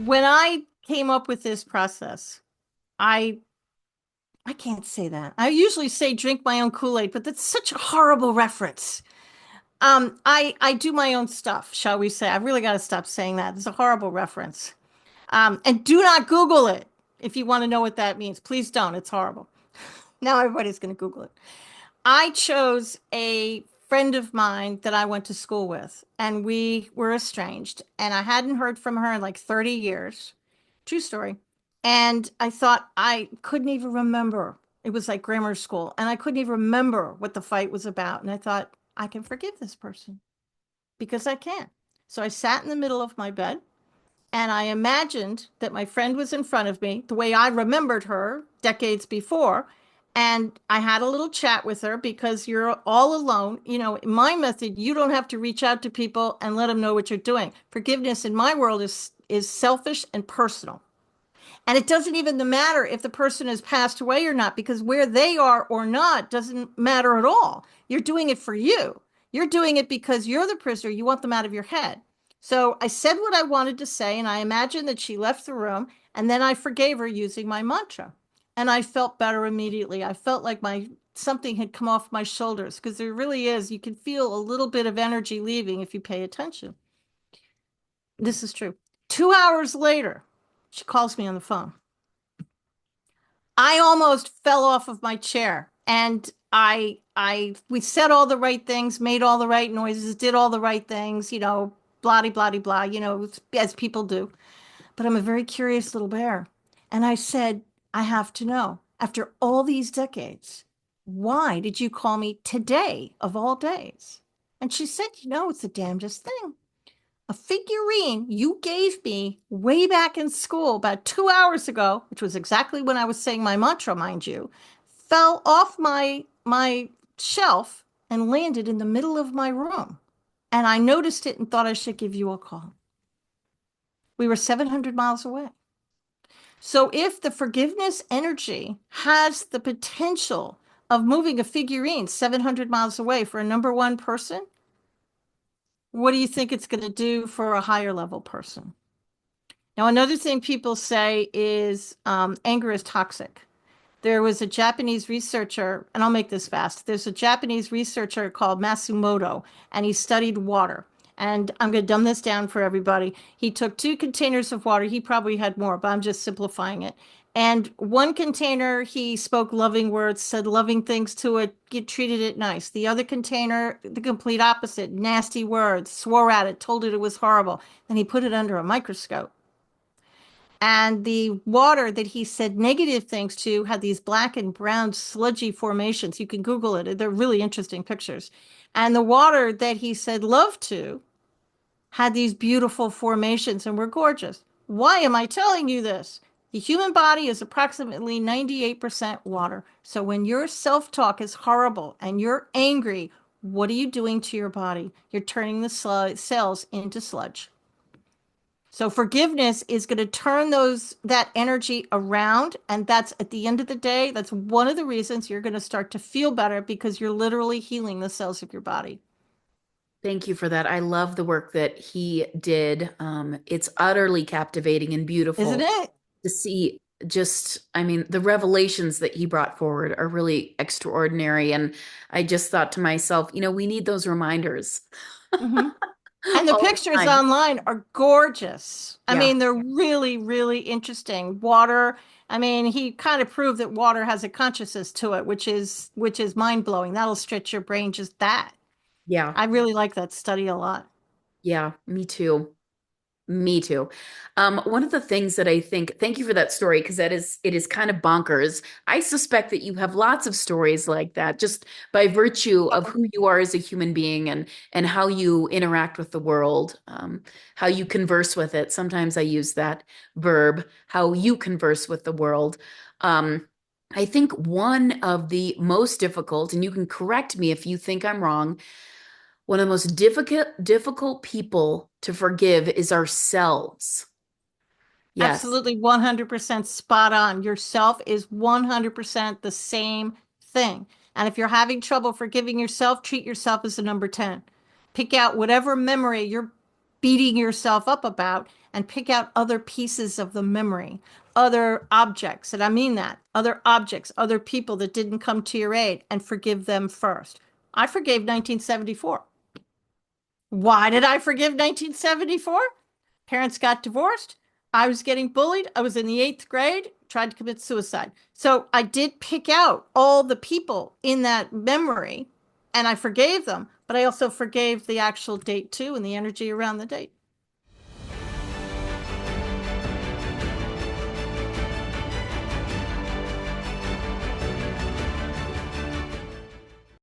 When I came up with this process, I I can't say that. I usually say drink my own Kool-Aid, but that's such a horrible reference. I do my own stuff, shall we say. I've really got to stop saying that. It's a horrible reference. And do not Google it if you want to know what that means. Please don't. It's horrible. Now everybody's going to Google it. I chose a friend of mine that I went to school with, and we were estranged, and I hadn't heard from her in like 30 years. True story. And I thought I couldn't even remember. It was like grammar school, and I couldn't even remember what the fight was about. And I thought, I can forgive this person because I can. So I sat in the middle of my bed and I imagined that my friend was in front of me, the way I remembered her decades before. And I had a little chat with her because you're all alone. You know, in my method, you don't have to reach out to people and let them know what you're doing. Forgiveness in my world is selfish and personal. And it doesn't even matter if the person has passed away or not, because where they are or not doesn't matter at all. You're doing it for you. You're doing it because you're the prisoner. You want them out of your head. So I said what I wanted to say, and I imagined that she left the room, and then I forgave her using my mantra. And I felt better immediately. I felt like my something had come off my shoulders because there really is. You can feel a little bit of energy leaving if you pay attention. This is true. 2 hours later, she calls me on the phone. I almost fell off of my chair and we said all the right things, made all the right noises, did all the right things, blah, blah, blah, blah, as people do. But I'm a very curious little bear. And I said, I have to know, after all these decades, why did you call me today of all days? And she said, it's the damnedest thing. A figurine you gave me way back in school about 2 hours ago, which was exactly when I was saying my mantra, mind you, fell off my shelf and landed in the middle of my room. And I noticed it and thought I should give you a call. We were 700 miles away. So if the forgiveness energy has the potential of moving a figurine 700 miles away for a number one person, what do you think it's going to do for a higher level person? Now, another thing people say is anger is toxic. There was a Japanese researcher, and I'll make this fast. There's a Japanese researcher called Masumoto, and he studied water. And I'm going to dumb this down for everybody. He took 2 containers of water. He probably had more, but I'm just simplifying it. And one container, he spoke loving words, said loving things to it, treated it nice. The other container, the complete opposite, nasty words, swore at it, told it it was horrible. Then he put it under a microscope. And the water that he said negative things to had these black and brown sludgy formations. You can Google it. They're really interesting pictures. And the water that he said love to had these beautiful formations and were gorgeous. Why am I telling you this? The human body is approximately 98% water. So when your self-talk is horrible and you're angry, what are you doing to your body? You're turning the cells into sludge. So forgiveness is going to turn that energy around. And that's at the end of the day, that's one of the reasons you're going to start to feel better because you're literally healing the cells of your body. Thank you for that. I love the work that he did. It's utterly captivating and Isn't beautiful it? to see I mean, the revelations that he brought forward are really extraordinary. And I just thought to myself, we need those reminders Hmm. And the all the pictures time. online are gorgeous. I Yeah. mean, they're really, really interesting. Water, I mean, he kind of proved that water has a consciousness to it, which is mind-blowing. That'll stretch your brain just that. Yeah. I really like that study a lot. Yeah. Me too. Me too. One of the things that I think, thank you for that story, because it is kind of bonkers. I suspect that you have lots of stories like that, just by virtue of who you are as a human being and how you interact with the world, how you converse with it. Sometimes I use that verb, how you converse with the world. Um, I think one of the most difficult, and you can correct me if you think I'm wrong, one of the most difficult people to forgive is ourselves. Yes. Absolutely 100% spot on. Yourself is 100% the same thing. And if you're having trouble forgiving yourself, treat yourself as a number 10. Pick out whatever memory you're beating yourself up about, and pick out other pieces of the memory, other objects, and I mean that, other objects, other people that didn't come to your aid, and forgive them first. I forgave 1974. Why did I forgive 1974? Parents got divorced. I was getting bullied. I was in the eighth grade, tried to commit suicide. So I did pick out all the people in that memory and I forgave them, but I also forgave the actual date too and the energy around the date.